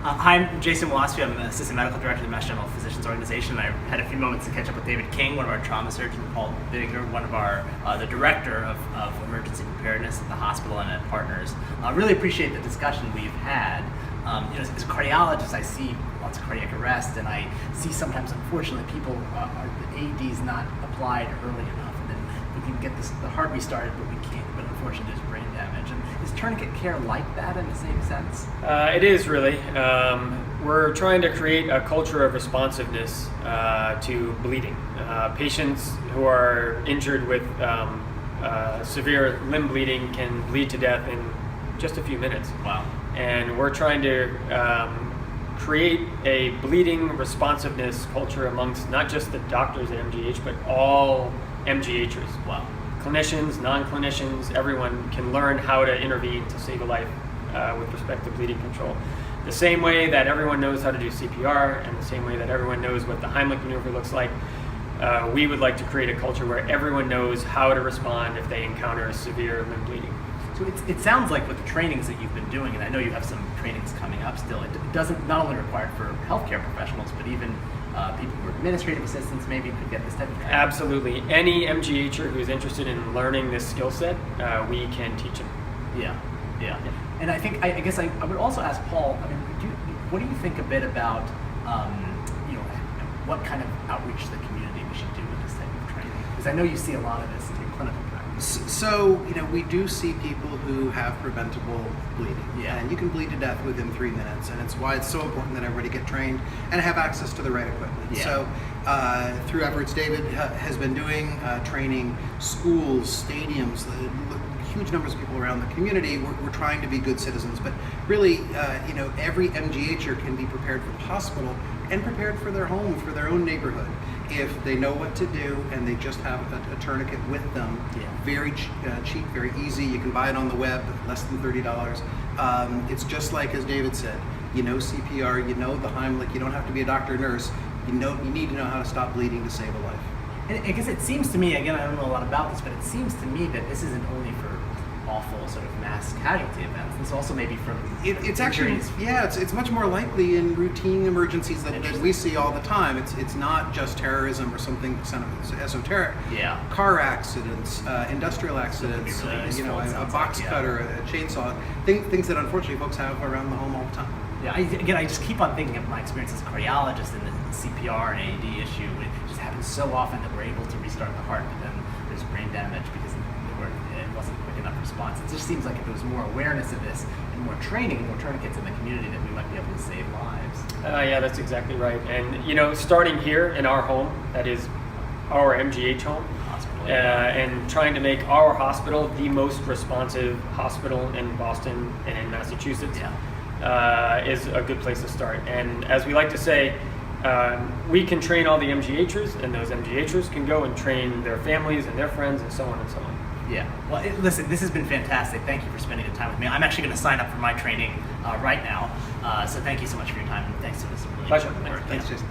Hi, I'm Jason Wasfy. I'm the Assistant Medical Director of the Mass General Physicians Organization. I had a few moments to catch up with David King, one of our trauma surgeons, Paul Biddinger, one of our the Director of Emergency Preparedness at the hospital and at Partners. I really appreciate the discussion we've had. As a cardiologist, I see lots of cardiac arrest, and I see sometimes, unfortunately, people the AED's not applied early enough, and then we can get the heart restarted, but we can't. But unfortunately, there's brain damage. And is Tourniquet Care like that in the same sense? It is really. We're trying to create a culture of responsiveness to bleeding. Patients who are injured with severe limb bleeding can bleed to death in just a few minutes. Wow. And we're trying to create a bleeding responsiveness culture amongst not just the doctors at MGH, but all MGHers. Wow. Clinicians, non-clinicians, everyone can learn how to intervene to save a life with respect to bleeding control. The same way that everyone knows how to do CPR, and the same way that everyone knows what the Heimlich maneuver looks like, we would like to create a culture where everyone knows how to respond if they encounter severe limb bleeding. So it sounds like with the trainings that you've been doing, and I know you have some trainings coming up still, it doesn't not only required for healthcare professionals, but even people who are administrative assistants maybe could get this type of training. Absolutely. Any MGHer who's interested in learning this skill set, we can teach them. Yeah. And I guess I would also ask Paul, what do you think a bit about what kind of outreach to the community we should do with this type of training? Because I know you see a lot of this in your clinical practice. So, we do see people who have preventable bleeding. Yeah. And you can bleed to death within 3 minutes, and it's why it's so important that everybody get trained and have access to the right equipment. Yeah. So, through efforts David has been doing, training schools, stadiums, huge numbers of people around the community. We're trying to be good citizens, but really, every MGHer can be prepared for the hospital and prepared for their home, for their own neighborhood, if they know what to do and they just have a tourniquet with them. Yeah. Very cheap, very easy. You can buy it on the web, less than $30. It's just like, as David said, CPR, the Heimlich. You don't have to be a doctor or nurse. You need to know how to stop bleeding to save a life. And I guess it seems to me, again, I don't know a lot about this, but it seems to me that this isn't only for awful sort of mass casualty events. It's also maybe from it's actually, it's much more likely in routine emergencies that we see all the time. It's not just terrorism or something kind of esoteric. Yeah. Car accidents, industrial accidents, really a box cutter, a chainsaw, things that unfortunately folks have around the home all the time. Yeah, I just keep on thinking of my experience as a cardiologist and the CPR and AED issue. It just happens so often that we're able to restart the heart, but then there's brain damage because it wasn't quick enough response. It just seems like if there was more awareness of this and more training and more tourniquets in the community, that we might be able to save lives. Yeah, that's exactly right. And starting here in our home, that is our MGH home, Hospital, and trying to make our hospital the most responsive hospital in Boston and in Massachusetts. Is a good place to start. And as we like to say, we can train all the MGHers, and those MGHers can go and train their families and their friends and so on and so on. Yeah. Well, listen, this has been fantastic. Thank you for spending the time with me. I'm actually going to sign up for my training right now. So thank you so much for your time, and thanks for this really Pleasure. important work. Thanks, Jason.